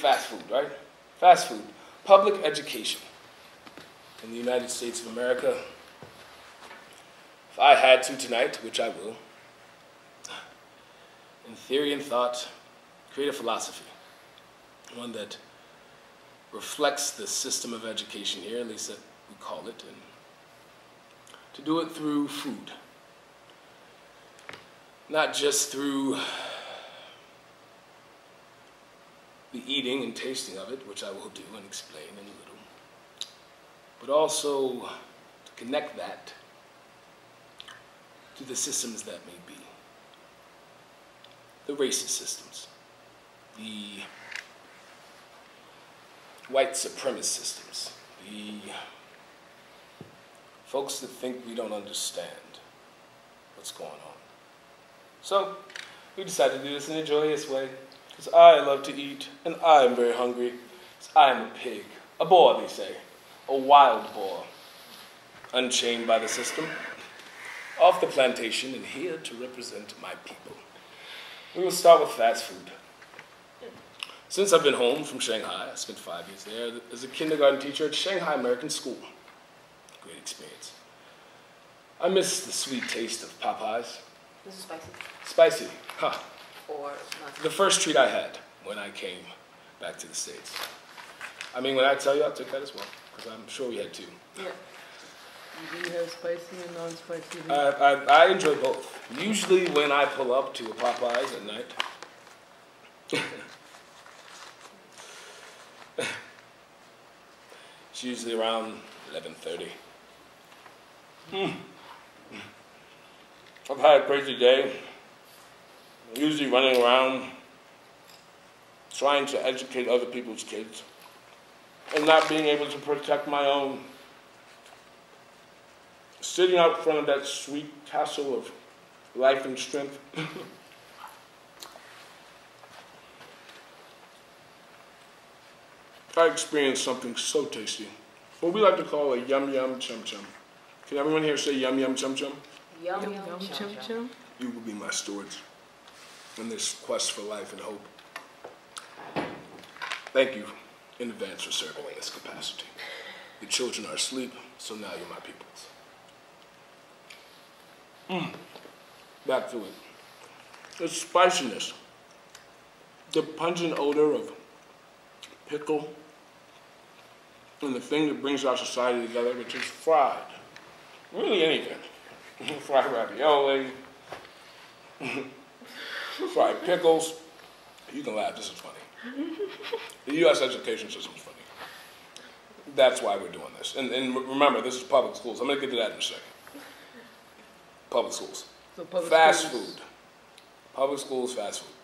fast food, right? Fast food. Public education in the United States of America. If I had to tonight, which I will, in theory and thought, create a philosophy, one that reflects the system of education here, at least that we call it, and to do it through food. Not just through the eating and tasting of it, which I will do and explain in a little, but also to connect that to the systems that may be. The racist systems, the white supremacist systems, the folks that think we don't understand what's going on. So we decided to do this in a joyous way, because I love to eat, and I am very hungry, because I am a pig, a boar, they say, a wild boar, unchained by the system, off the plantation and here to represent my people. We will start with fast food. Since I've been home from Shanghai, I spent 5 years there as a kindergarten teacher at Shanghai American School. Great experience. I miss the sweet taste of Popeyes. This is spicy. Spicy, huh? Or not. The first treat I had when I came back to the States. I mean, when I tell you, I took that as well, because I'm sure we had two. Yeah. Do you have spicy and non-spicy? I enjoy both. Usually when I pull up to a Popeyes at night, it's usually around 11:30. I've had a crazy day, usually running around trying to educate other people's kids and not being able to protect my own. Sitting out front of that sweet castle of life and strength. I experienced something so tasty. What we like to call a yum yum chum chum. Can everyone here say yum yum chum chum? Yum yum yum chum chum. You will be my stewards in this quest for life and hope. Thank you in advance for serving in this capacity. The children are asleep, so now you're my peoples. Back to it. The spiciness, the pungent odor of pickle, and the thing that brings our society together, which is fried. Really anything. Fried ravioli, fried pickles. You can laugh, this is funny. The U.S. education system is funny. That's why we're doing this. And remember, this is public schools. I'm going to get to that in a second. Public schools. So public fast schools. food. Public schools, fast food.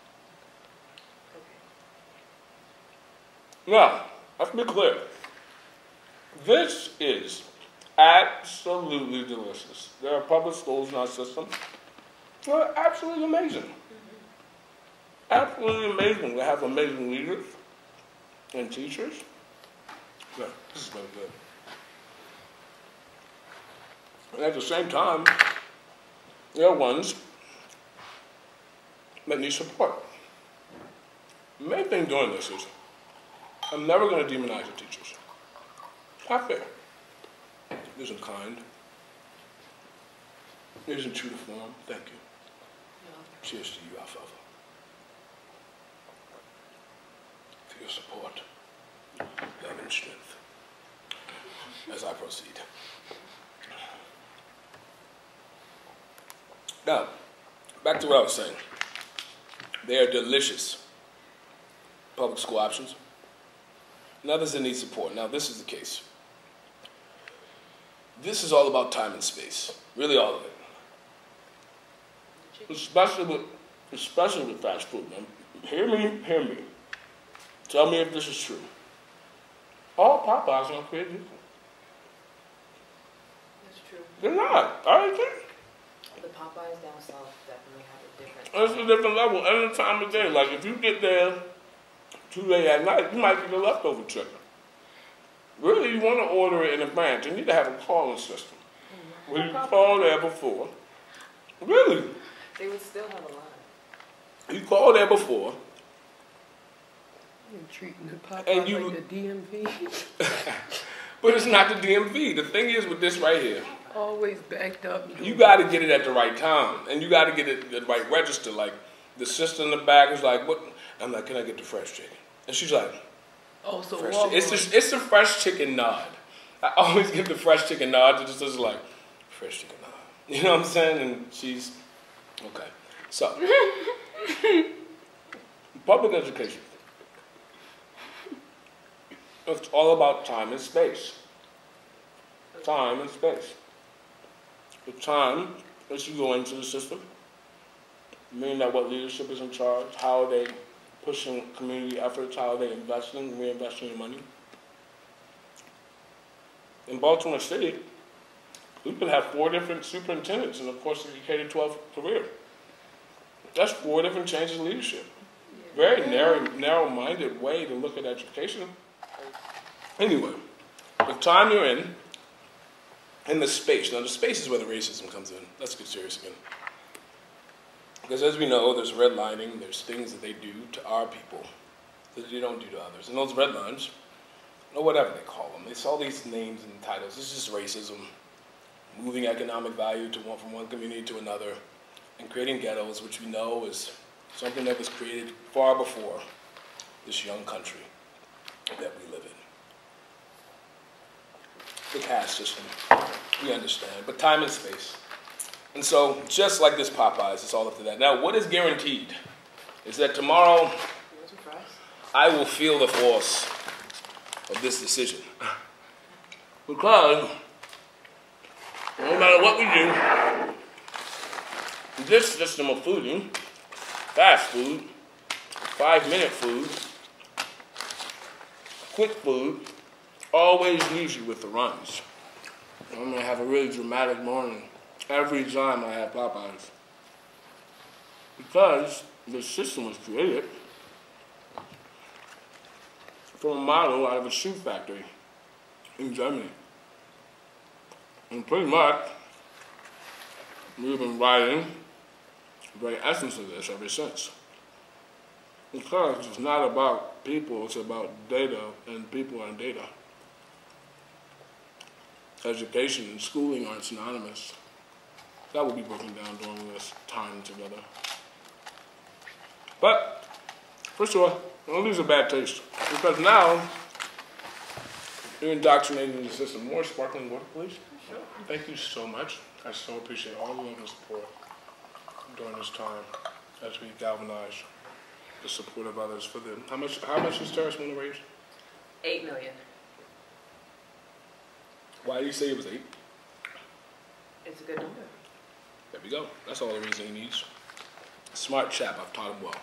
Now, let's be clear. This is absolutely delicious. There are public schools in our system. They're absolutely amazing. Absolutely amazing. They have amazing leaders and teachers. Yeah, this is very good. And at the same time, there are ones that need support. The main thing doing this is, I'm never going to demonize the teachers. It's not fair. It isn't kind. It isn't true to form. Thank you. Yeah. Cheers to you, Alfalfa. For your support, love, and strength as I proceed. Now, back to what I was saying. They are delicious public school options. And others that need support. Now, this is the case. This is all about time and space. Really all of it. Especially with fast food, man. Hear me. Tell me if this is true. All Popeyes are created equal. That's true. They're not. I think. The Popeyes down south definitely have a different. It's a different level. Any time of day. Like if you get there too late at night, you might get a leftover chicken. Really, you want to order it in advance. You need to have a calling system. Where you call there before. Really? They would still have a line. You call there before. You're treating the Popeye And like the DMV. But it's not the DMV. The thing is with this right here, Always backed up. you got to get it at the right time, and you got to get it at the right register. Like the sister in the back is like, "What?" I'm like, "Can I get the fresh chicken?" And she's like, Oh, so fresh Walmart. it's a fresh chicken nod. I always give the fresh chicken nod to the sister, like fresh chicken nod. You know what I'm saying? And she's okay. So public education. It's all about time and space. Time and space. The time as you go into the system, meaning that what leadership is in charge, how are they pushing community efforts, how are they investing, reinvesting your money. In Baltimore City, we could have 4 different superintendents in the course of your K-12 career. That's 4 different changes in leadership. Very narrow-minded way to look at education. Anyway, the time you're in, and the space. Now, the space is where the racism comes in. Let's get serious again. Because as we know, there's redlining, there's things that they do to our people that they don't do to others. And those red lines, or whatever they call them, it's all these names and titles. It's just racism, moving economic value from one community to another, and creating ghettos, which we know is something that was created far before this young country that we live in. The caste system, we understand, but time and space. And so, just like this Popeyes, it's all up to that. Now, what is guaranteed is that tomorrow I will feel the force of this decision. Because no matter what we do, this system of fooding, fast food, 5-minute food, quick food, always leaves you with the runs. I'm going to have a really dramatic morning every time I have Popeyes. Because the system was created from a model out of a shoe factory in Germany. And pretty much, we've been writing the very essence of this ever since. Because it's not about people, it's about data, and people and data. Education and schooling aren't synonymous. That will be broken down during this time together. But, first of all, don't lose a bad taste. Because now, you're indoctrinating the system. More sparkling water, please. Sure. Thank you so much. I so appreciate all the love and support during this time as we galvanize the support of others for them. How much does Terrace want to raise? $8 million. Why do you say it was 8? It's a good number. There we go. That's all the reason he needs. Smart chap. I've taught him well.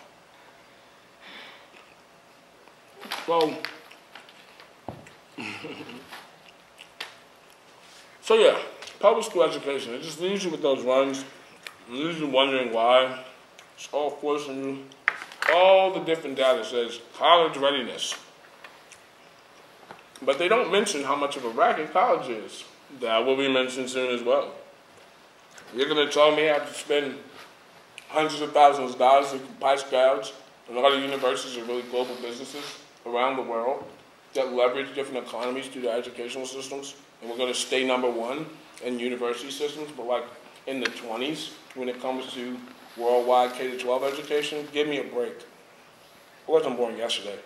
So yeah, public school education, it just leaves you with those runs. It leaves you wondering why. It's all forcing you. All the different data says college readiness. But they don't mention how much of a racket college is. That will be mentioned soon as well. You're going to tell me I have to spend hundreds of thousands of dollars to price gouge and all the universities are really global businesses around the world that leverage different economies through their educational systems, and we're going to stay #1 in university systems, but like in the 20s when it comes to worldwide K-12 education, give me a break. I wasn't born yesterday.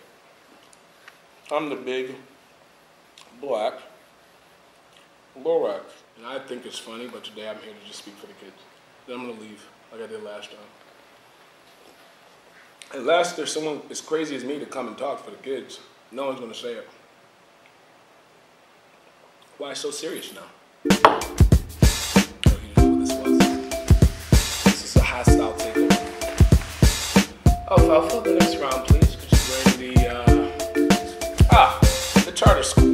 I'm the big black Lorax. And I think it's funny, but today I'm here to just speak for the kids. Then I'm going to leave like I did last time. Unless there's someone as crazy as me to come and talk for the kids, no one's going to say it. Why so serious now? Oh, you didn't know what this was? This is a hostile takeover. Oh, Alpha, the next round, please. Because you're wearing the charter school.